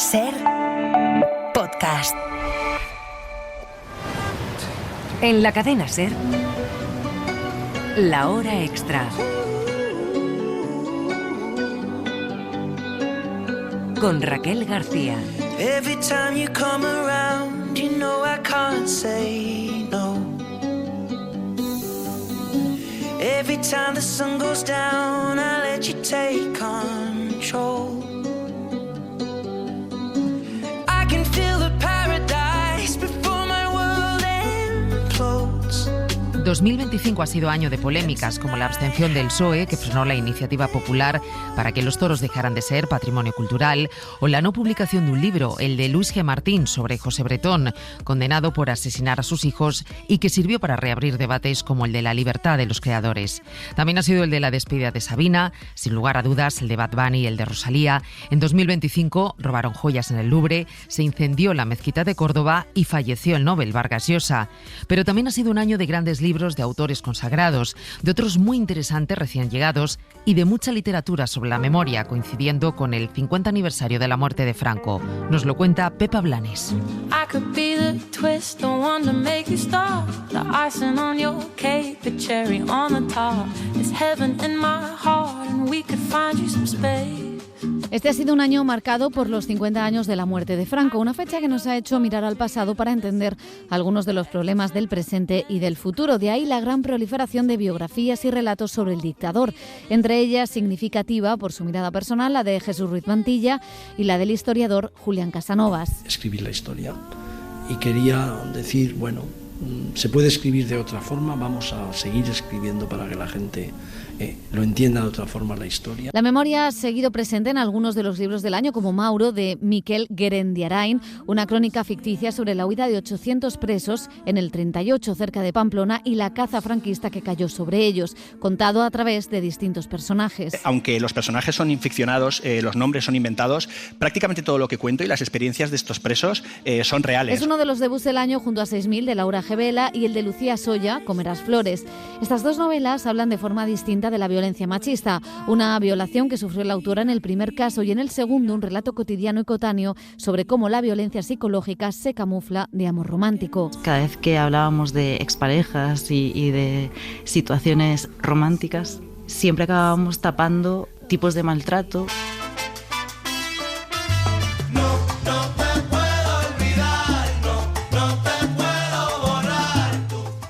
Ser podcast. En la cadena Ser, La Hora Extra. Con Raquel García. Every time you come around, you know I can't say no. Every time the sun goes down, I let you take control. I can feel the paradise before my world implodes. 2025 ha sido año de polémicas, como la abstención del PSOE, que frenó la iniciativa popular para que los toros dejaran de ser patrimonio cultural, o la no publicación de un libro, el de Luis G. Martín, sobre José Bretón, condenado por asesinar a sus hijos y que sirvió para reabrir debates como el de la libertad de los creadores. También ha sido el de la despedida de Sabina, sin lugar a dudas el de Bad Bunny y el de Rosalía. En 2025 robaron joyas en el Louvre, se incendió la mezquita de Córdoba y falleció el Nobel Vargas Llosa. Pero también ha sido un año de grandes libros de autores consagrados, de otros muy interesantes recién llegados y de mucha literatura sobre la memoria, coincidiendo con el 50 aniversario de la muerte de Franco. Nos lo cuenta Pepa Blanes. I could be the twist, the one to make you stop, the icing on your cake, the cherry on the top. It's heaven in my heart and we could find you some space. Este ha sido un año marcado por los 50 años de la muerte de Franco, una fecha que nos ha hecho mirar al pasado para entender algunos de los problemas del presente y del futuro. De ahí la gran proliferación de biografías y relatos sobre el dictador, entre ellas significativa por su mirada personal, la de Jesús Ruiz Mantilla y la del historiador Julián Casanovas. Escribir la historia y quería decir, bueno, se puede escribir de otra forma, vamos a seguir escribiendo para que la gente lo entienda de otra forma la historia. La memoria ha seguido presente en algunos de los libros del año, como Mauro, de Miquel Guerendiarain, una crónica ficticia sobre la huida de 800 presos en el 38 cerca de Pamplona y la caza franquista que cayó sobre ellos, contado a través de distintos personajes. Aunque los personajes son ficcionados, los nombres son inventados, prácticamente todo lo que cuento y las experiencias de estos presos son reales. Es uno de los debuts del año junto a 6000 de Laura G. Vela y el de Lucía Soya, Comerás Flores. Estas dos novelas hablan de forma distinta de la violencia machista, una violación que sufrió la autora en el primer caso y en el segundo un relato cotidiano y coetáneo sobre cómo la violencia psicológica se camufla de amor romántico. Cada vez que hablábamos de exparejas y de situaciones románticas, siempre acabábamos tapando tipos de maltrato.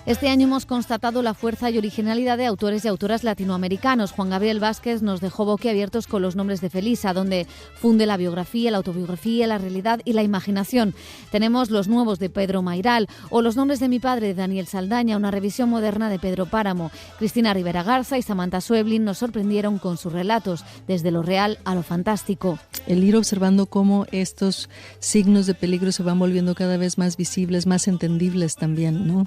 Este año hemos constatado la fuerza y originalidad de autores y autoras latinoamericanos. Juan Gabriel Vázquez nos dejó boquiabiertos con Los nombres de Felisa, donde funde la biografía, la autobiografía, la realidad y la imaginación. Tenemos Los nuevos de Pedro Mairal o Los nombres de mi padre de Daniel Saldaña, una revisión moderna de Pedro Páramo. Cristina Rivera Garza y Samantha Schweblin nos sorprendieron con sus relatos, desde lo real a lo fantástico. El ir observando cómo estos signos de peligro se van volviendo cada vez más visibles, más entendibles también, ¿no?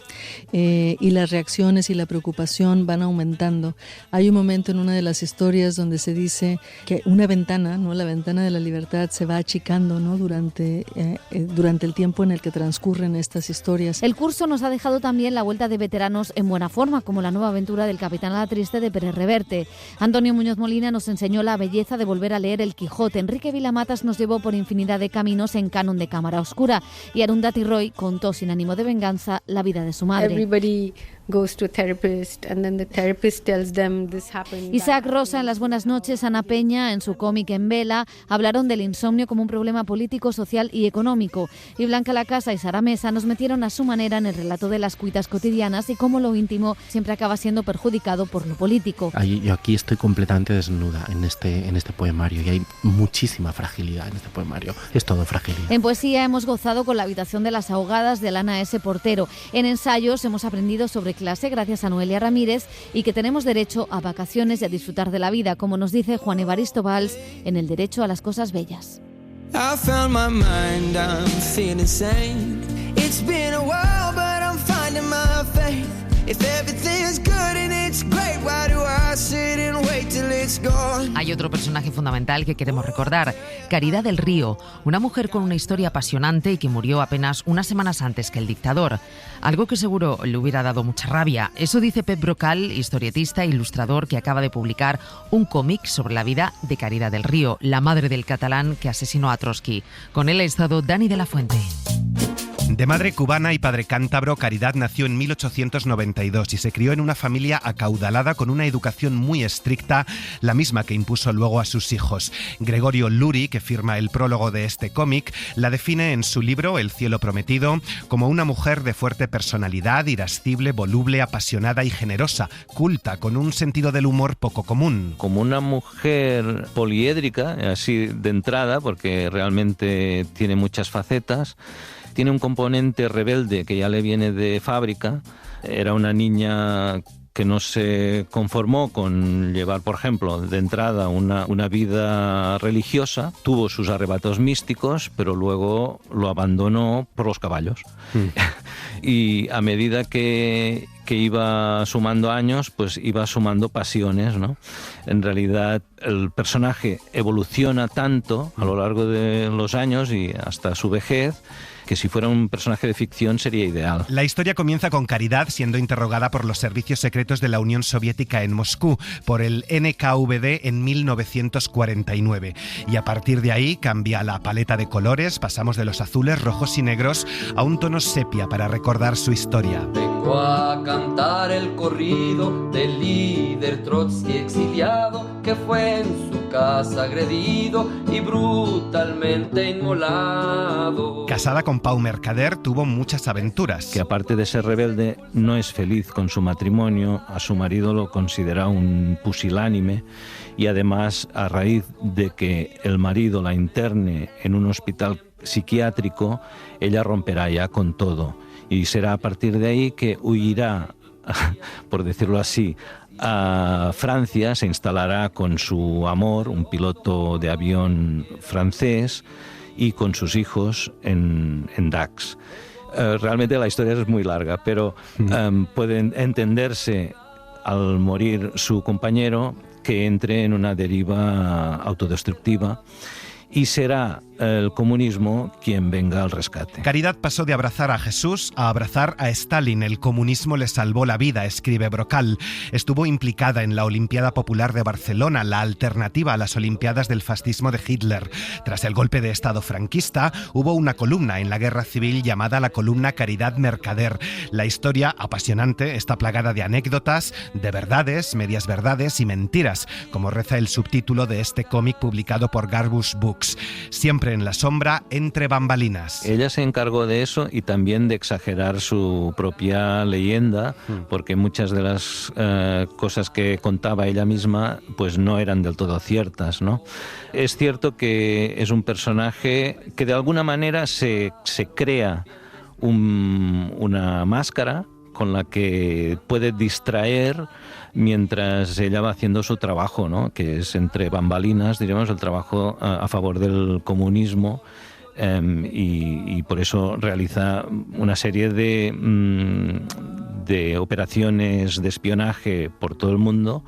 Y las reacciones y la preocupación van aumentando. Hay un momento en una de las historias donde se dice que una ventana, ¿no? La ventana de la libertad se va achicando, ¿no? durante el tiempo en el que transcurren estas historias. El curso nos ha dejado también la vuelta de veteranos en buena forma, como la nueva aventura del Capitán a la Triste de Pérez Reverte. Antonio Muñoz Molina nos enseñó la belleza de volver a leer El Quijote. Enrique Vilamatas nos llevó por infinidad de caminos en Canon de Cámara Oscura. Y Arundhati Roy contó sin ánimo de venganza la vida de su madre. Goes to a therapist and then the therapist tells them this happened. Isaac Rosa en Las buenas noches, Ana Peña en su cómic En Vela hablaron del insomnio como un problema político, social y económico. Y Blanca Lacasa y Sara Mesa nos metieron a su manera en el relato de las cuitas cotidianas y cómo lo íntimo siempre acaba siendo perjudicado por lo político. Yo aquí estoy completamente desnuda en este poemario y hay muchísima fragilidad en este poemario. Es todo fragilidad. En poesía hemos gozado con La habitación de las ahogadas de Alana S. Portero. En ensayos hemos aprendido sobre clase gracias a Noelia Ramírez y que tenemos derecho a vacaciones y a disfrutar de la vida, como nos dice Juan Evaristo Valls en El derecho a las cosas bellas. I found my mind, I'm feeling sane. It's been a while, but I'm finding my faith. If everything's good and it's great, why do I sit and wait till it it's gone. Hay otro personaje fundamental que queremos recordar, Caridad del Río, una mujer con una historia apasionante y que murió apenas unas semanas antes que el dictador. Algo que seguro le hubiera dado mucha rabia. Eso dice Pep Brocal, historietista e ilustrador que acaba de publicar un cómic sobre la vida de Caridad del Río, la madre del catalán que asesinó a Trotsky. Con él ha estado Dani de la Fuente. De madre cubana y padre cántabro, Caridad nació en 1892 y se crió en una familia acaudalada con una educación muy estricta, la misma que impuso luego a sus hijos. Gregorio Luri, que firma el prólogo de este cómic, la define en su libro El cielo prometido como una mujer de fuerte personalidad, irascible, voluble, apasionada y generosa, culta, con un sentido del humor poco común. Como una mujer poliédrica, así de entrada, porque realmente tiene muchas facetas. Tiene un componente rebelde que ya le viene de fábrica. Era una niña que no se conformó con llevar, por ejemplo, de entrada una vida religiosa. Tuvo sus arrebatos místicos, pero luego lo abandonó por los caballos. Y a medida que iba sumando años, pues iba sumando pasiones, ¿no? En realidad, el personaje evoluciona tanto a lo largo de los años y hasta su vejez, que si fuera un personaje de ficción sería ideal. La historia comienza con Caridad siendo interrogada por los servicios secretos de la Unión Soviética en Moscú, por el NKVD en 1949. Y a partir de ahí cambia la paleta de colores, pasamos de los azules, rojos y negros a un tono sepia para recordar su historia. Vengo a cantar el corrido del líder Trotsky exiliado, que fue en su casa agredido y brutalmente inmolado. Casada con Pau Mercader, tuvo muchas aventuras. Que aparte de ser rebelde, no es feliz con su matrimonio. A su marido lo considera un pusilánime y además, a raíz de que el marido la interne en un hospital psiquiátrico, ella romperá ya con todo. Y será a partir de ahí que huirá, por decirlo así, a Francia, se instalará con su amor, un piloto de avión francés, y con sus hijos en Dax. Realmente la historia es muy larga, pero puede entenderse al morir su compañero que entre en una deriva autodestructiva y será el comunismo quien venga al rescate. Caridad pasó de abrazar a Jesús a abrazar a Stalin. El comunismo le salvó la vida, escribe Brocal. Estuvo implicada en la Olimpiada Popular de Barcelona, la alternativa a las Olimpiadas del fascismo de Hitler. Tras el golpe de Estado franquista, hubo una columna en la Guerra Civil llamada la columna Caridad Mercader. La historia, apasionante, está plagada de anécdotas, de verdades, medias verdades y mentiras, como reza el subtítulo de este cómic publicado por Garbush Books. Siempre en la sombra, entre bambalinas. Ella se encargó de eso y también de exagerar su propia leyenda, porque muchas de las cosas que contaba ella misma pues no eran del todo ciertas, ¿no? Es cierto que es un personaje que de alguna manera se crea una máscara con la que puede distraer mientras ella va haciendo su trabajo, ¿no? Que es entre bambalinas, diríamos, el trabajo a favor del comunismo, y por eso realiza una serie de operaciones de espionaje por todo el mundo,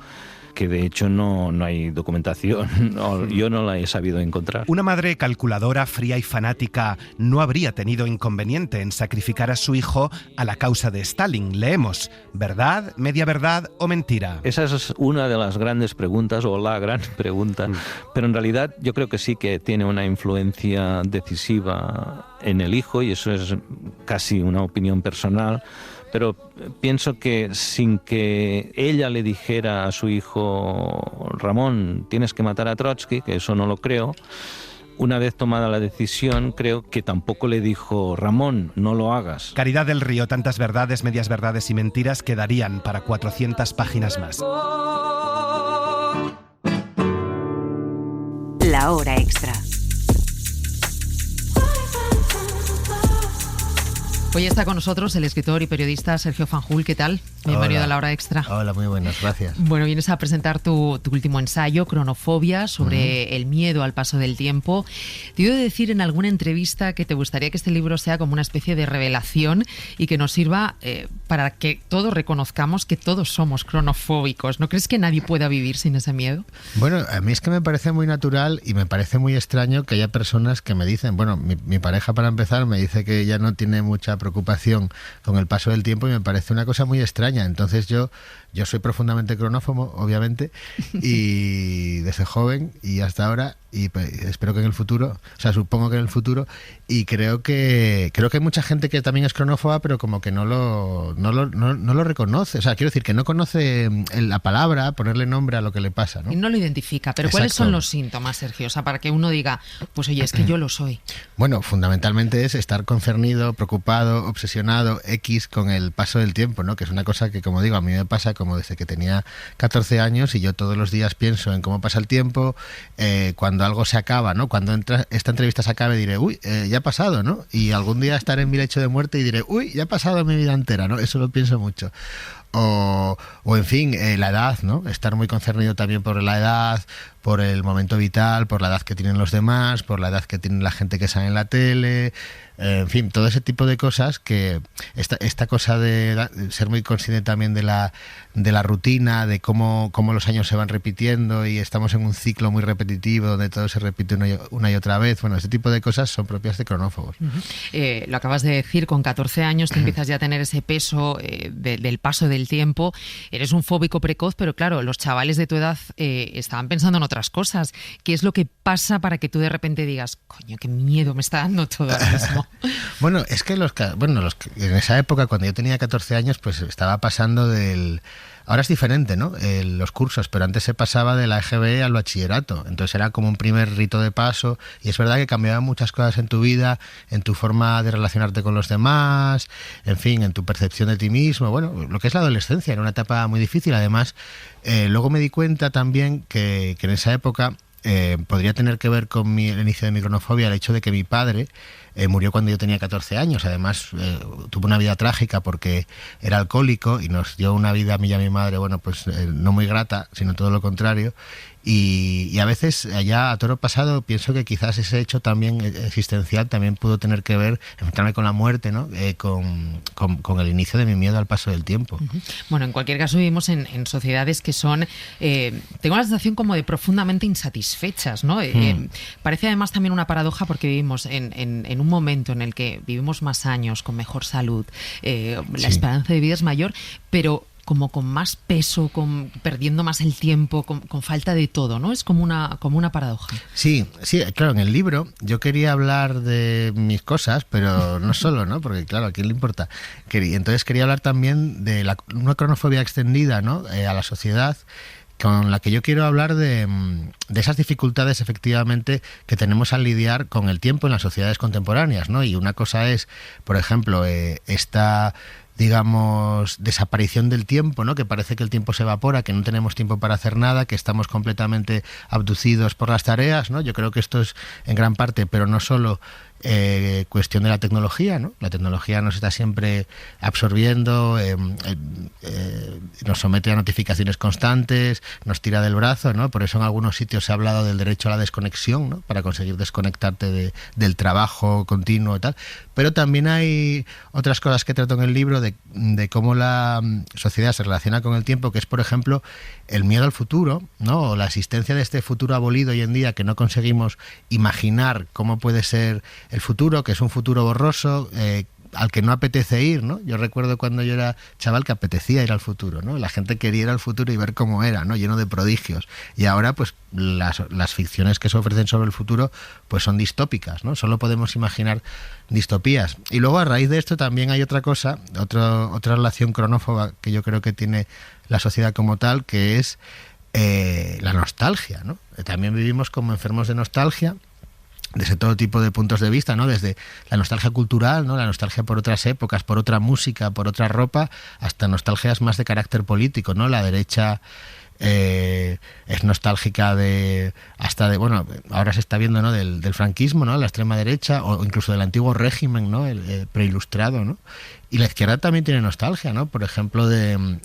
que de hecho no hay documentación, yo no la he sabido encontrar. Una madre calculadora, fría y fanática no habría tenido inconveniente en sacrificar a su hijo a la causa de Stalin. Leemos, ¿verdad, media verdad o mentira? Esa es una de las grandes preguntas, o la gran pregunta, pero en realidad yo creo que sí que tiene una influencia decisiva en el hijo, y eso es casi una opinión personal. Pero pienso que sin que ella le dijera a su hijo, Ramón, tienes que matar a Trotsky, que eso no lo creo, una vez tomada la decisión, creo que tampoco le dijo, Ramón, no lo hagas. Caridad del Río, tantas verdades, medias verdades y mentiras quedarían para 400 páginas más. La hora extra. Hoy está con nosotros el escritor y periodista Sergio Fanjul. ¿Qué tal? Bienvenido a La Hora Extra. Hola, muy buenas, gracias. Bueno, vienes a presentar tu último ensayo, Cronofobia, sobre el miedo al paso del tiempo. Te he oído decir en alguna entrevista que te gustaría que este libro sea como una especie de revelación y que nos sirva para que todos reconozcamos que todos somos cronofóbicos. ¿No crees que nadie pueda vivir sin ese miedo? Bueno, a mí es que me parece muy natural y me parece muy extraño que haya personas que me dicen, bueno, mi pareja para empezar me dice que ella no tiene mucha preocupación con el paso del tiempo y me parece una cosa muy extraña. Entonces yo soy profundamente cronófobo, obviamente, y desde joven y hasta ahora, y espero que en el futuro, o sea, supongo que en el futuro, y creo que hay mucha gente que también es cronófoba, pero como que no lo reconoce, o sea, quiero decir que no conoce la palabra, ponerle nombre a lo que le pasa, ¿no? Y no lo identifica, pero ¿cuáles son los síntomas, Sergio? O sea, para que uno diga, pues oye, es que yo lo soy. Bueno, fundamentalmente es estar concernido, preocupado, obsesionado, con el paso del tiempo, ¿no? Que es una cosa que, como digo, a mí me pasa como desde que tenía 14 años y yo todos los días pienso en cómo pasa el tiempo, cuando algo se acaba, ¿no? Cuando esta entrevista se acabe diré, uy, ya ha pasado, ¿no? Y algún día estaré en mi lecho de muerte y diré, uy, ya ha pasado mi vida entera, ¿no? Eso lo pienso mucho. O en fin, la edad, ¿no? Estar muy concernido también por la edad, por el momento vital, por la edad que tienen los demás, por la edad que tiene la gente que sale en la tele, en fin, todo ese tipo de cosas que esta cosa de ser muy consciente también de la rutina, de cómo los años se van repitiendo y estamos en un ciclo muy repetitivo donde todo se repite una y otra vez. Bueno, este tipo de cosas son propias de cronófobos. Lo acabas de decir, con 14 años te empiezas ya a tener ese peso del paso del tiempo. Eres un fóbico precoz, pero claro, los chavales de tu edad estaban pensando en otras cosas. ¿Qué es lo que pasa para que tú de repente digas, coño, qué miedo me está dando todo ahora mismo? Bueno, es que en esa época, cuando yo tenía 14 años, pues estaba pasando ahora es diferente, ¿no? Los cursos, pero antes se pasaba de la EGB al bachillerato. Entonces era como un primer rito de paso y es verdad que cambiaban muchas cosas en tu vida, en tu forma de relacionarte con los demás, en fin, en tu percepción de ti mismo. Bueno, lo que es la adolescencia, era una etapa muy difícil. Además, luego me di cuenta también que en esa época podría tener que ver con el inicio de mi cronofobia el hecho de que mi padre murió cuando yo tenía 14 años. Además, tuvo una vida trágica porque era alcohólico y nos dio una vida a mí y a mi madre, bueno, pues no muy grata, sino todo lo contrario. Y a veces, allá a toro pasado, pienso que quizás ese hecho también existencial también pudo tener que ver, enfrentarme con la muerte, ¿no? Con el inicio de mi miedo al paso del tiempo. Bueno, en cualquier caso vivimos en sociedades que son, tengo la sensación como de profundamente insatisfechas, ¿no? Parece además también una paradoja porque vivimos en un momento en el que vivimos más años, con mejor salud, la esperanza de vida es mayor, pero como con más peso, perdiendo más el tiempo, con falta de todo, ¿no? Es como una paradoja. Sí, claro, en el libro yo quería hablar de mis cosas, pero no solo, ¿no? Porque claro, ¿a quién le importa? Entonces quería hablar también de una cronofobia extendida, ¿no? A la sociedad, con la que yo quiero hablar de esas dificultades efectivamente que tenemos al lidiar con el tiempo en las sociedades contemporáneas, ¿no? Y una cosa es, por ejemplo, esta, digamos, desaparición del tiempo, ¿no? Que parece que el tiempo se evapora, que no tenemos tiempo para hacer nada, que estamos completamente abducidos por las tareas, ¿no? Yo creo que esto es en gran parte, pero no solo cuestión de la tecnología, ¿no? La tecnología nos está siempre absorbiendo, nos somete a notificaciones constantes, nos tira del brazo, ¿no? Por eso en algunos sitios se ha hablado del derecho a la desconexión, ¿no? Para conseguir desconectarte del trabajo continuo y tal. Pero también hay otras cosas que trato en el libro de cómo la sociedad se relaciona con el tiempo, que es, por ejemplo, el miedo al futuro, ¿no? O la existencia de este futuro abolido hoy en día, que no conseguimos imaginar cómo puede ser el futuro, que es un futuro borroso, al que no apetece ir, ¿no? Yo recuerdo cuando yo era chaval que apetecía ir al futuro, ¿no? La gente quería ir al futuro y ver cómo era, ¿no? Lleno de prodigios. Y ahora, pues, las ficciones que se ofrecen sobre el futuro, pues son distópicas, ¿no? Solo podemos imaginar distopías. Y luego, a raíz de esto, también hay otra cosa, otra relación cronófoba que yo creo que tiene la sociedad como tal, que es la nostalgia, ¿no? También vivimos como enfermos de nostalgia, desde todo tipo de puntos de vista, ¿no? Desde la nostalgia cultural, ¿no? La nostalgia por otras épocas, por otra música, por otra ropa, hasta nostalgias más de carácter político, ¿no? La derecha es nostálgica bueno, ahora se está viendo, ¿no?, del franquismo, ¿no?, la extrema derecha, o incluso del antiguo régimen, ¿no?, el preilustrado, ¿no? Y la izquierda también tiene nostalgia, ¿no? Por ejemplo, de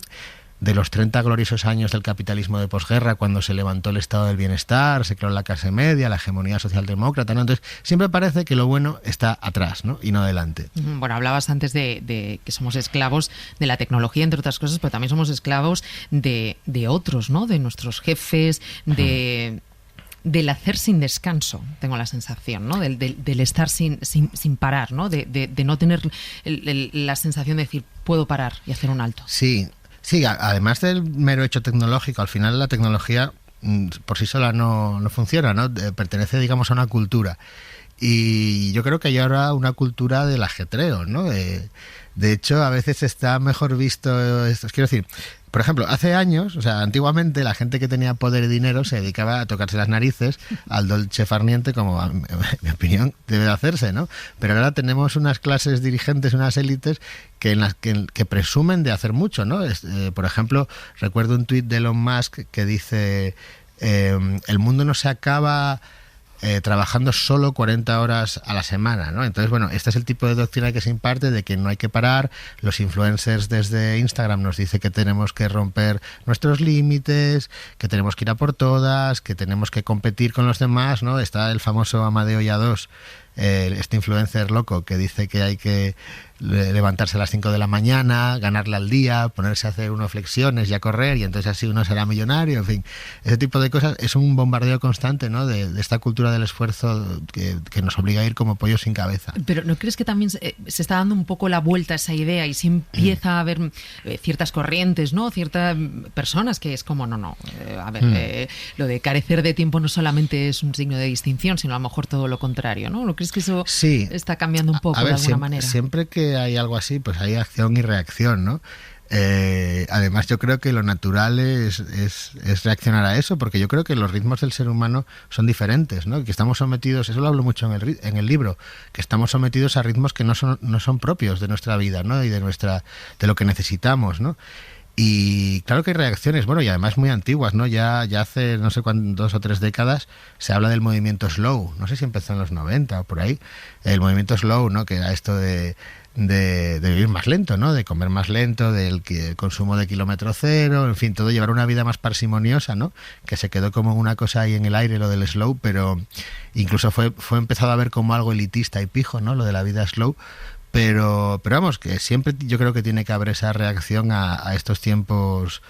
los 30 gloriosos años del capitalismo de posguerra, cuando se levantó el estado del bienestar, se creó la clase media, la hegemonía socialdemócrata, ¿no? Entonces, siempre parece que lo bueno está atrás, ¿no?, y no adelante. Bueno, hablabas antes de que somos esclavos de la tecnología, entre otras cosas, pero también somos esclavos de otros, ¿no?, de nuestros jefes, del hacer sin descanso, tengo la sensación, ¿no?, del estar sin parar, ¿no?, de no tener la sensación de decir, puedo parar y hacer un alto. Sí, además del mero hecho tecnológico, al final la tecnología por sí sola no funciona, ¿no? Pertenece, digamos, a una cultura. Y yo creo que hay ahora una cultura del ajetreo, ¿no? De hecho, a veces está mejor visto esto. Quiero decir, por ejemplo, hace años, o sea, antiguamente la gente que tenía poder y dinero se dedicaba a tocarse las narices al dolce farniente, como en mi opinión debe de hacerse, ¿no? Pero ahora tenemos unas clases dirigentes, unas élites que presumen de hacer mucho, ¿no? Por ejemplo, recuerdo un tuit de Elon Musk que dice: el mundo no se acaba trabajando solo 40 horas a la semana, ¿no? Entonces, bueno, este es el tipo de doctrina que se imparte, de que no hay que parar. Los influencers desde Instagram nos dicen que tenemos que romper nuestros límites, que tenemos que ir a por todas, que tenemos que competir con los demás, ¿no? Está el famoso Amadeo Ya2, este influencer loco que dice que hay que levantarse a las 5 de la mañana, ganarle al día, ponerse a hacer unas flexiones y a correr, y entonces así uno será millonario. En fin, ese tipo de cosas es un bombardeo constante, ¿no?, de esta cultura del esfuerzo que nos obliga a ir como pollos sin cabeza. Pero ¿no crees que también se está dando un poco la vuelta a esa idea y se empieza a haber ciertas corrientes, ¿no?, ciertas personas que es como, lo de carecer de tiempo no solamente es un signo de distinción, sino a lo mejor todo lo contrario, ¿no? ¿No crees que eso está cambiando un poco de alguna manera? Siempre que hay algo así, pues hay acción y reacción, ¿no? Además, yo creo que lo natural es reaccionar a eso, porque yo creo que los ritmos del ser humano son diferentes, ¿no? Que estamos sometidos, eso lo hablo mucho en el libro, que estamos sometidos a ritmos que no son propios de nuestra vida, ¿no?, y de lo que necesitamos, ¿no? Y claro que hay reacciones, bueno, y además muy antiguas, ¿no? Ya hace no sé cuántas, 2 o 3 décadas se habla del movimiento slow, no sé si empezó en los 90 o por ahí, el movimiento slow, ¿no?, que era esto de vivir más lento, ¿no?, de comer más lento, del consumo de kilómetro cero, en fin, todo llevar una vida más parsimoniosa, ¿no?, que se quedó como una cosa ahí en el aire, lo del slow, pero incluso fue empezado a ver como algo elitista y pijo, ¿no?, lo de la vida slow. Pero vamos, que siempre yo creo que tiene que haber esa reacción a estos tiempos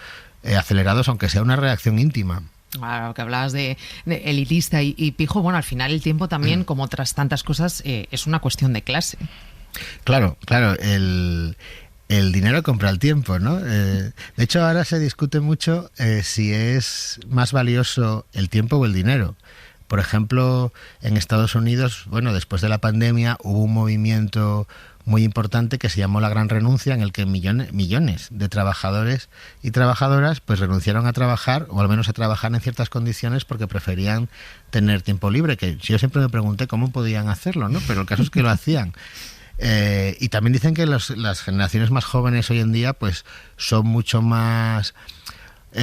acelerados, aunque sea una reacción íntima. Claro, que hablabas de elitista y pijo, bueno, al final el tiempo también, como otras tantas cosas, es una cuestión de clase. Claro, el dinero compra el tiempo, ¿no? De hecho, ahora se discute mucho si es más valioso el tiempo o el dinero. Por ejemplo, en Estados Unidos, bueno, después de la pandemia hubo un movimiento muy importante que se llamó La Gran Renuncia, en el que millones de trabajadores y trabajadoras pues renunciaron a trabajar, o al menos a trabajar en ciertas condiciones, porque preferían tener tiempo libre, que yo siempre me pregunté cómo podían hacerlo, ¿no? Pero el caso es que lo hacían. Y también dicen que las generaciones más jóvenes hoy en día pues son mucho más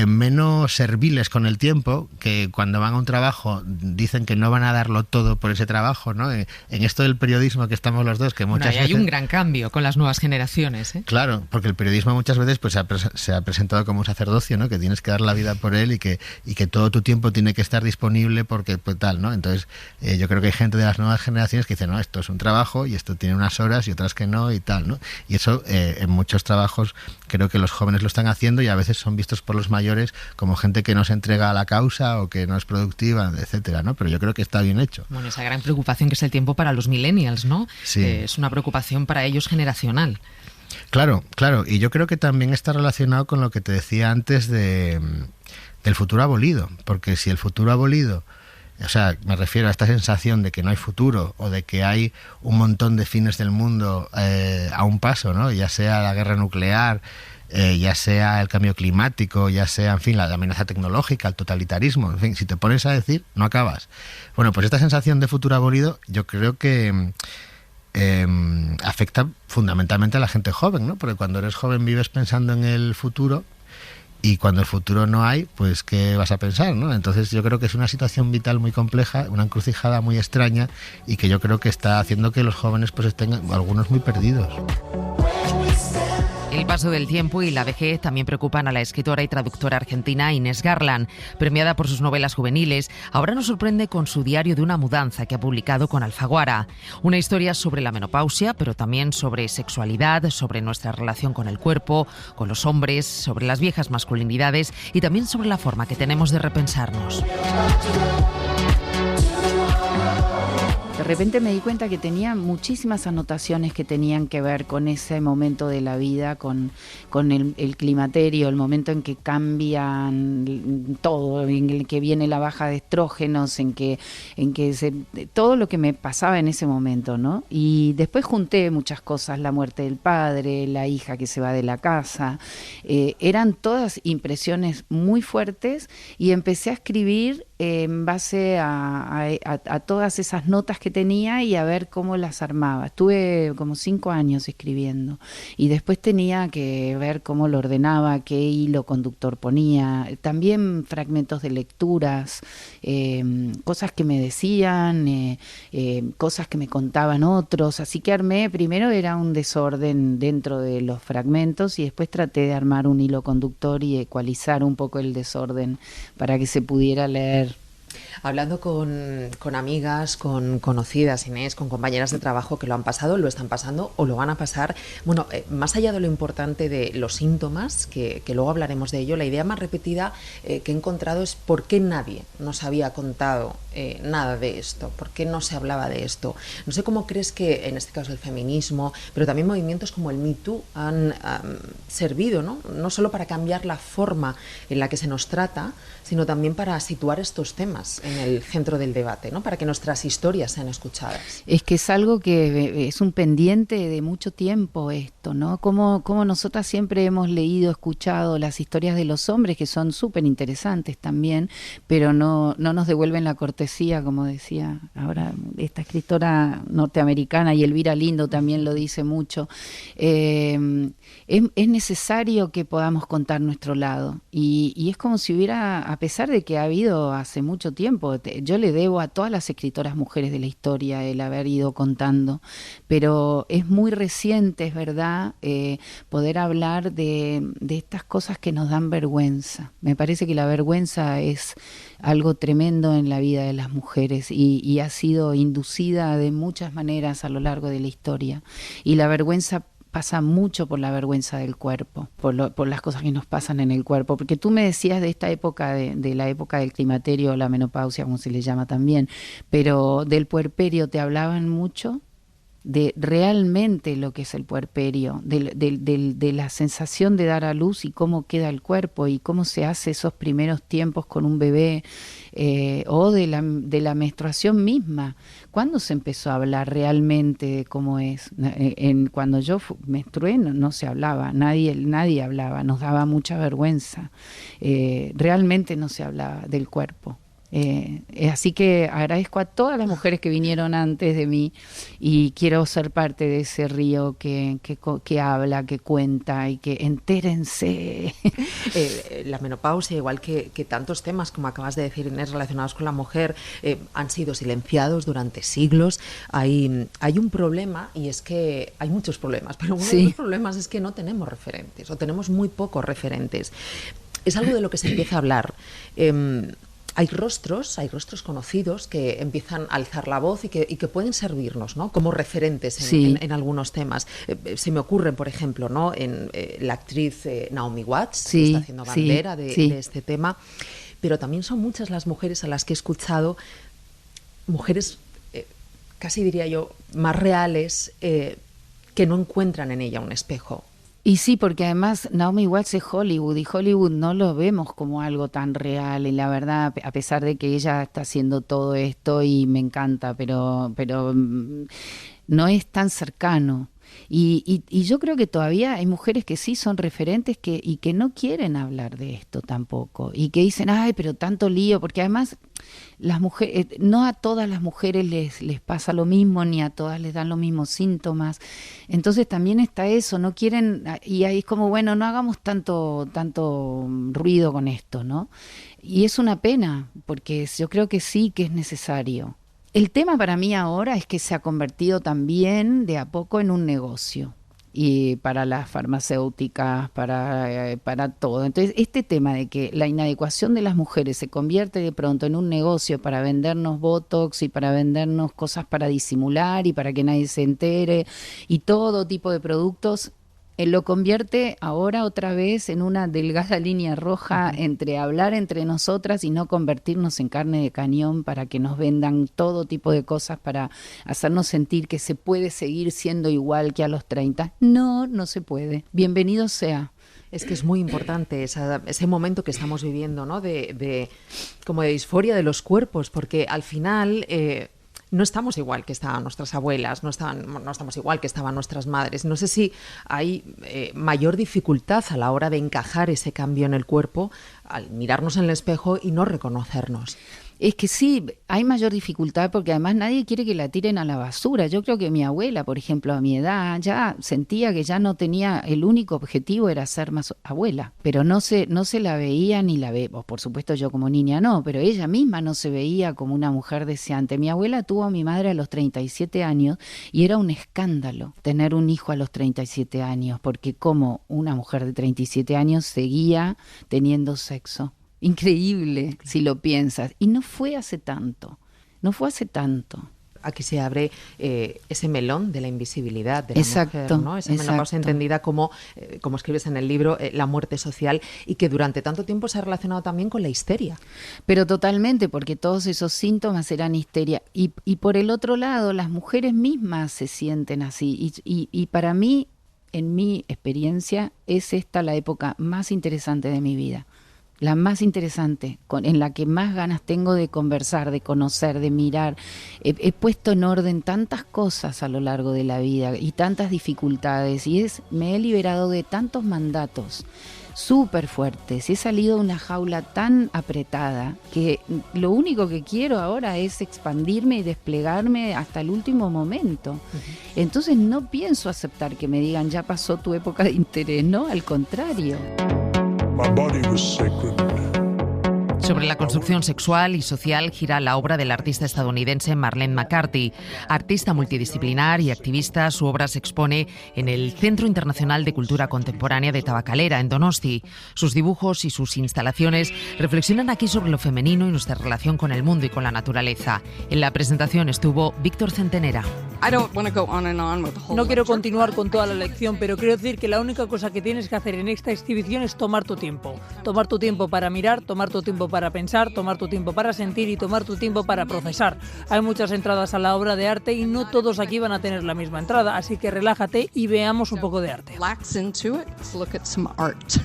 menos serviles con el tiempo, que cuando van a un trabajo dicen que no van a darlo todo por ese trabajo, ¿no? En esto del periodismo que estamos los dos, que muchas veces hay un gran cambio con las nuevas generaciones, ¿eh? Claro, porque el periodismo muchas veces pues se ha presentado como un sacerdocio, ¿no?, que tienes que dar la vida por él y que todo tu tiempo tiene que estar disponible porque pues tal, ¿no? Entonces yo creo que hay gente de las nuevas generaciones que dice, no, esto es un trabajo y esto tiene unas horas y otras que no y tal, ¿no? Y eso en muchos trabajos creo que los jóvenes lo están haciendo, y a veces son vistos por los mayores como gente que no se entrega a la causa o que no es productiva, etcétera, ¿no? Pero yo creo que está bien hecho. Bueno, esa gran preocupación que es el tiempo para los millennials, ¿no? Sí. Es una preocupación para ellos generacional. Claro, y yo creo que también está relacionado con lo que te decía antes del futuro abolido, porque si el futuro abolido, o sea, me refiero a esta sensación de que no hay futuro, o de que hay un montón de fines del mundo a un paso, ¿no? Ya sea la guerra nuclear, ya sea el cambio climático, ya sea, en fin, la amenaza tecnológica, el totalitarismo, en fin, si te pones a decir, no acabas. Bueno, pues esta sensación de futuro abolido yo creo que afecta fundamentalmente a la gente joven, ¿no? Porque cuando eres joven vives pensando en el futuro y cuando el futuro no hay, pues ¿qué vas a pensar, ¿no? Entonces yo creo que es una situación vital muy compleja, una encrucijada muy extraña y que yo creo que está haciendo que los jóvenes pues estén algunos muy perdidos. El paso del tiempo y la vejez también preocupan a la escritora y traductora argentina Inés Garland. Premiada por sus novelas juveniles, ahora nos sorprende con su diario de una mudanza que ha publicado con Alfaguara. Una historia sobre la menopausia, pero también sobre sexualidad, sobre nuestra relación con el cuerpo, con los hombres, sobre las viejas masculinidades y también sobre la forma que tenemos de repensarnos. De repente me di cuenta que tenía muchísimas anotaciones que tenían que ver con ese momento de la vida, con el climaterio, el momento en que cambian todo, en el que viene la baja de estrógenos, todo lo que me pasaba en ese momento, ¿no? Y después junté muchas cosas, la muerte del padre, la hija que se va de la casa, eran todas impresiones muy fuertes y empecé a escribir en base a todas esas notas que tenía y a ver cómo las armaba. Estuve como 5 años escribiendo y después tenía que ver cómo lo ordenaba, qué hilo conductor ponía, también fragmentos de lecturas, cosas que me decían, cosas que me contaban otros, así que armé, primero era un desorden dentro de los fragmentos y después traté de armar un hilo conductor y ecualizar un poco el desorden para que se pudiera leer. Hablando con amigas, con conocidas, Inés, con compañeras de trabajo que lo han pasado, lo están pasando o lo van a pasar, bueno, más allá de lo importante de los síntomas, que luego hablaremos de ello, la idea más repetida que he encontrado es por qué nadie nos había contado nada de esto, por qué no se hablaba de esto. No sé cómo crees que, en este caso el feminismo, pero también movimientos como el Me Too han servido, ¿no? No solo para cambiar la forma en la que se nos trata, sino también para situar estos temas en el centro del debate, ¿no? Para que nuestras historias sean escuchadas. Es que es algo que es un pendiente de mucho tiempo esto, ¿no? Como nosotras siempre hemos leído, escuchado las historias de los hombres, que son súper interesantes también, pero no nos devuelven la cortesía, como decía ahora esta escritora norteamericana, y Elvira Lindo también lo dice mucho. Es necesario que podamos contar nuestro lado, y es como si hubiera, a pesar de que ha habido hace mucho tiempo, yo le debo a todas las escritoras mujeres de la historia el haber ido contando, pero es muy reciente, es verdad, poder hablar de estas cosas que nos dan vergüenza. Me parece que la vergüenza es algo tremendo en la vida de las mujeres y ha sido inducida de muchas maneras a lo largo de la historia, y la vergüenza pasa mucho por la vergüenza del cuerpo, por las cosas que nos pasan en el cuerpo, porque tú me decías de esta época, de la época del climaterio, la menopausia, como se le llama también, pero del puerperio te hablaban mucho, de realmente lo que es el puerperio, de la sensación de dar a luz y cómo queda el cuerpo y cómo se hace esos primeros tiempos con un bebé, o de la menstruación misma. ¿Cuándo se empezó a hablar realmente de cómo es? Cuando yo menstrué no se hablaba, nadie hablaba, nos daba mucha vergüenza, realmente no se hablaba del cuerpo. Así que agradezco a todas las mujeres que vinieron antes de mí y quiero ser parte de ese río que habla, que cuenta y que entérense. La menopausia, igual que tantos temas, como acabas de decir, Inés, relacionados con la mujer, han sido silenciados durante siglos. Hay un problema, y es que hay muchos problemas, pero uno de los problemas es que no tenemos referentes, o tenemos muy pocos referentes. Es algo de lo que se empieza a hablar. Hay rostros conocidos que empiezan a alzar la voz y que pueden servirnos, ¿no?, como referentes en algunos temas. Se me ocurre, por ejemplo, ¿no?, en la actriz Naomi Watts, que está haciendo bandera de este tema, pero también son muchas las mujeres a las que he escuchado, mujeres casi diría yo más reales, que no encuentran en ella un espejo. Y sí, porque además Naomi Watts es Hollywood, y Hollywood no lo vemos como algo tan real, y la verdad, a pesar de que ella está haciendo todo esto y me encanta, pero no es tan cercano. Y yo creo que todavía hay mujeres que sí son referentes y que no quieren hablar de esto tampoco, y que dicen, ay, pero tanto lío, porque además las mujeres, no a todas las mujeres les pasa lo mismo, ni a todas les dan los mismos síntomas. Entonces también está eso, no quieren, y ahí es como, bueno, no hagamos tanto ruido con esto, ¿no? Y es una pena, porque yo creo que sí que es necesario. El tema para mí ahora es que se ha convertido también de a poco en un negocio, y para las farmacéuticas, para todo. Entonces, este tema de que la inadecuación de las mujeres se convierte de pronto en un negocio para vendernos botox y para vendernos cosas para disimular y para que nadie se entere y todo tipo de productos, lo convierte ahora otra vez en una delgada línea roja entre hablar entre nosotras y no convertirnos en carne de cañón para que nos vendan todo tipo de cosas para hacernos sentir que se puede seguir siendo igual que a los 30. No, no se puede. Bienvenido sea. Es que es muy importante ese momento que estamos viviendo, ¿no? Como de disforia de los cuerpos, porque al final no estamos igual que estaban nuestras abuelas, no estamos igual que estaban nuestras madres. No sé si hay mayor dificultad a la hora de encajar ese cambio en el cuerpo al mirarnos en el espejo y no reconocernos. Es que sí, hay mayor dificultad porque además nadie quiere que la tiren a la basura. Yo creo que mi abuela, por ejemplo, a mi edad, ya sentía que ya no tenía, el único objetivo era ser más abuela, pero no se la veía ni la ve. Por supuesto yo como niña no, pero ella misma no se veía como una mujer deseante. Mi abuela tuvo a mi madre a los 37 años y era un escándalo tener un hijo a los 37 años, porque como una mujer de 37 años seguía teniendo sexo. Increíble, si lo piensas. Y no fue hace tanto. Aquí se abre ese melón de la invisibilidad de la mujer, ¿no? Esa menopausia entendida como escribes en el libro, la muerte social, y que durante tanto tiempo se ha relacionado también con la histeria. Pero totalmente, porque todos esos síntomas eran histeria. Y por el otro lado, las mujeres mismas se sienten así. Y para mí, en mi experiencia, es esta la época más interesante de mi vida. La más interesante, en la que más ganas tengo de conversar, de conocer, de mirar. He puesto en orden tantas cosas a lo largo de la vida y tantas dificultades, y me he liberado de tantos mandatos súper fuertes. He salido de una jaula tan apretada que lo único que quiero ahora es expandirme y desplegarme hasta el último momento. Entonces no pienso aceptar que me digan ya pasó tu época de interés, no, al contrario. Sobre la construcción sexual y social gira la obra del artista estadounidense Marlene McCarthy. Artista multidisciplinar y activista, su obra se expone en el Centro Internacional de Cultura Contemporánea de Tabacalera, en Donosti. Sus dibujos y sus instalaciones reflexionan aquí sobre lo femenino y nuestra relación con el mundo y con la naturaleza. En la presentación estuvo Víctor Centenera. No quiero continuar con toda la lección, pero quiero decir que la única cosa que tienes que hacer en esta exhibición es tomar tu tiempo. Tomar tu tiempo para mirar, tomar tu tiempo para pensar, tomar tu tiempo para sentir y tomar tu tiempo para procesar. Hay muchas entradas a la obra de arte y no todos aquí van a tener la misma entrada, así que relájate y veamos un poco de arte.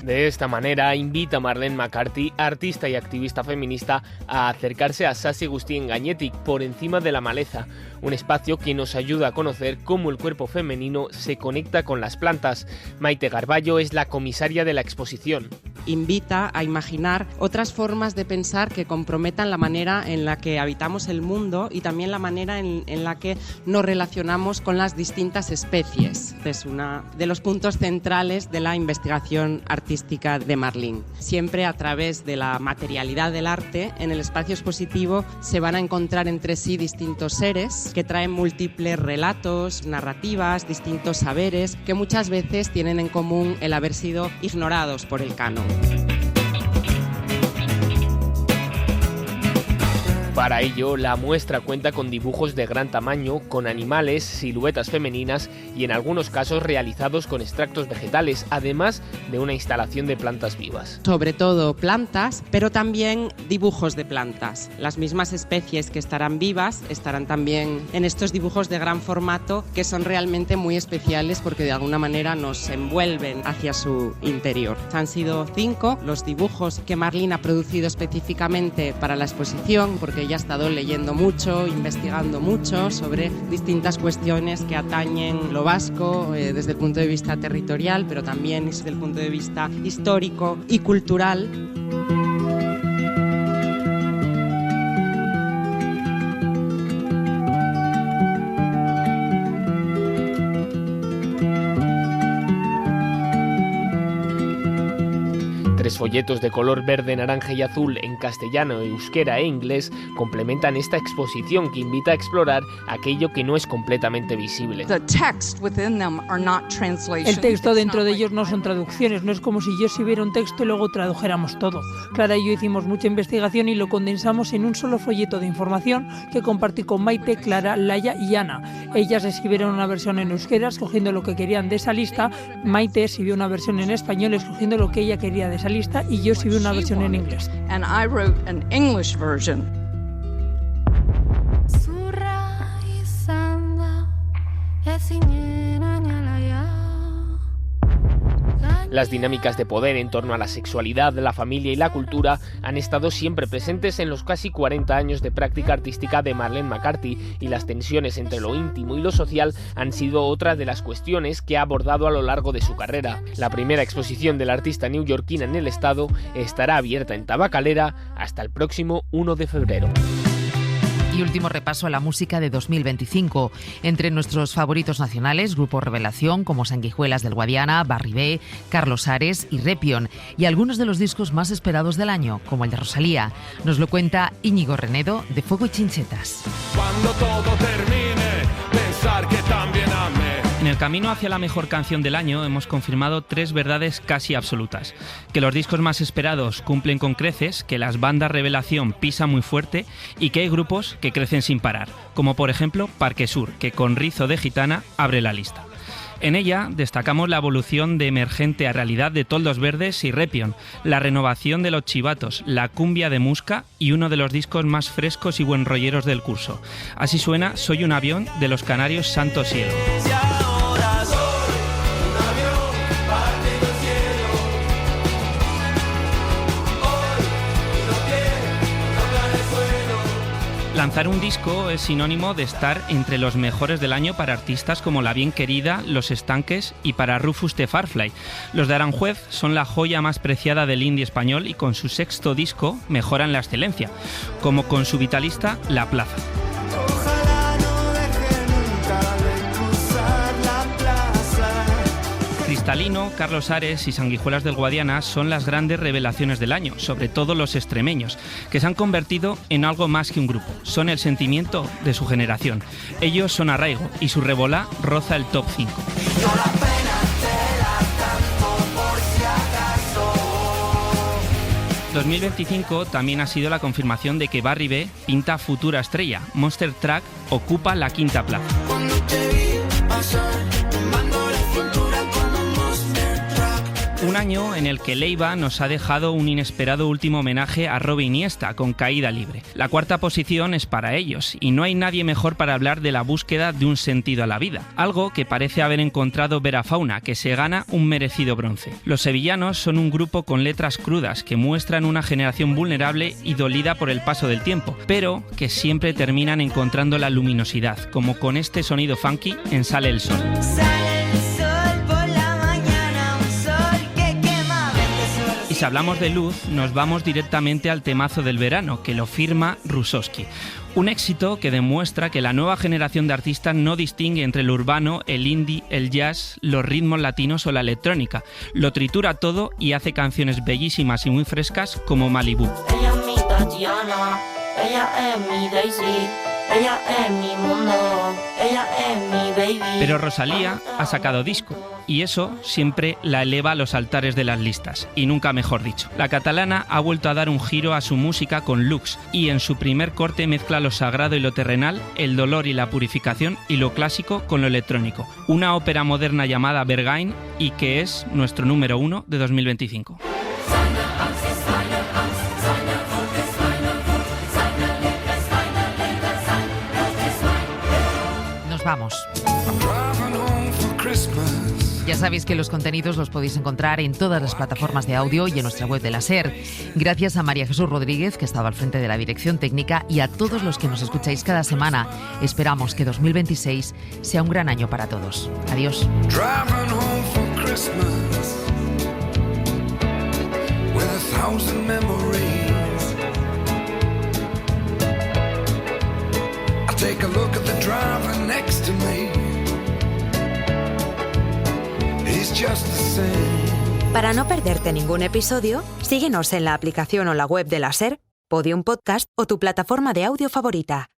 De esta manera invita a Marlene McCarthy, artista y activista feminista, a acercarse a Sassi Gustín Gagnetic, Por encima de la maleza, un espacio que nos ayuda a conocer cómo el cuerpo femenino se conecta con las plantas. Maite Garballo es la comisaria de la exposición. Invita a imaginar otras formas de pensar que comprometan la manera en la que habitamos el mundo y también la manera en la que nos relacionamos con las distintas especies. Es uno de los puntos centrales de la investigación artística de Marlene. Siempre a través de la materialidad del arte, en el espacio expositivo se van a encontrar entre sí distintos seres que traen múltiples relatos, narrativas, distintos saberes que muchas veces tienen en común el haber sido ignorados por el canon. Para ello, la muestra cuenta con dibujos de gran tamaño, con animales, siluetas femeninas y en algunos casos realizados con extractos vegetales, además de una instalación de plantas vivas. Sobre todo plantas, pero también dibujos de plantas. Las mismas especies que estarán vivas estarán también en estos dibujos de gran formato que son realmente muy especiales porque de alguna manera nos envuelven hacia su interior. Han sido 5 los dibujos que Marlene ha producido específicamente para la exposición porque ella ha estado leyendo mucho, investigando mucho sobre distintas cuestiones que atañen lo vasco desde el punto de vista territorial, pero también desde el punto de vista histórico y cultural. Tres folletos de color verde, naranja y azul en castellano, euskera e inglés complementan esta exposición que invita a explorar aquello que no es completamente visible. El texto dentro de ellos no son traducciones, no es como si yo escribiera un texto y luego tradujéramos todo. Clara y yo hicimos mucha investigación y lo condensamos en un solo folleto de información que compartí con Maite, Clara, Laia y Ana. Ellas escribieron una versión en euskera escogiendo lo que querían de esa lista, Maite escribió una versión en español escogiendo lo que ella quería de esa lista y yo escribí una versión en inglés. And I wrote an English version. Las dinámicas de poder en torno a la sexualidad, la familia y la cultura han estado siempre presentes en los casi 40 años de práctica artística de Marlene McCarthy, y las tensiones entre lo íntimo y lo social han sido otra de las cuestiones que ha abordado a lo largo de su carrera. La primera exposición de la artista neoyorquina en el estado estará abierta en Tabacalera hasta el próximo 1 de febrero. Y último repaso a la música de 2025. Entre nuestros favoritos nacionales, Grupo Revelación, como Sanguijuelas del Guadiana, Barry B, Carlos Ares y Repion. Y algunos de los discos más esperados del año, como el de Rosalía. Nos lo cuenta Íñigo Renedo, de Fuego y Chinchetas. Cuando todo termine, pensar que también amé. En el camino hacia la mejor canción del año hemos confirmado 3 verdades casi absolutas: que los discos más esperados cumplen con creces, que las bandas Revelación pisan muy fuerte y que hay grupos que crecen sin parar, como por ejemplo Parque Sur, que con Rizo de Gitana abre la lista. En ella destacamos la evolución de emergente a realidad de Toldos Verdes y Repion, la renovación de Los Chivatos, la cumbia de Musca y uno de los discos más frescos y buenrolleros del curso. Así suena Soy un avión de los canarios Santo Cielo. Lanzar un disco es sinónimo de estar entre los mejores del año para artistas como La Bien Querida, Los Estanques y para Rufus the Firefly. Los de Aranjuez son la joya más preciada del indie español y con su 6º disco mejoran la excelencia, como con su vitalista La Plaza. Cristalino, Carlos Ares y Sanguijuelas del Guadiana son las grandes revelaciones del año, sobre todo los extremeños, que se han convertido en algo más que un grupo. Son el sentimiento de su generación. Ellos son arraigo y su revolá roza el top 5. 2025 también ha sido la confirmación de que Barry B pinta futura estrella. Monster Truck ocupa la 5ª plaza. Un año en el que Leiva nos ha dejado un inesperado último homenaje a Robbie Iniesta con Caída Libre. La 4ª posición es para ellos y no hay nadie mejor para hablar de la búsqueda de un sentido a la vida, algo que parece haber encontrado Vera Fauna, que se gana un merecido bronce. Los sevillanos son un grupo con letras crudas que muestran una generación vulnerable y dolida por el paso del tiempo, pero que siempre terminan encontrando la luminosidad, como con este sonido funky en Sale el Sol. Si hablamos de luz, nos vamos directamente al temazo del verano, que lo firma Rusowski. Un éxito que demuestra que la nueva generación de artistas no distingue entre el urbano, el indie, el jazz, los ritmos latinos o la electrónica. Lo tritura todo y hace canciones bellísimas y muy frescas como Malibú. Ella es mi Tatiana, ella es mi Daisy. Ella es mi mundo, ella es mi baby. Pero Rosalía ha sacado disco y eso siempre la eleva a los altares de las listas, y nunca mejor dicho. La catalana ha vuelto a dar un giro a su música con Lux y en su primer corte mezcla lo sagrado y lo terrenal, el dolor y la purificación y lo clásico con lo electrónico. Una ópera moderna llamada Berghain y que es nuestro número 1 de 2025. Vamos. Ya sabéis que los contenidos los podéis encontrar en todas las plataformas de audio y en nuestra web de la SER. Gracias a María Jesús Rodríguez, que estaba al frente de la dirección técnica, y a todos los que nos escucháis cada semana. Esperamos que 2026 sea un gran año para todos. Adiós. Para no perderte ningún episodio, síguenos en la aplicación o la web de la SER, Podium Podcast o tu plataforma de audio favorita.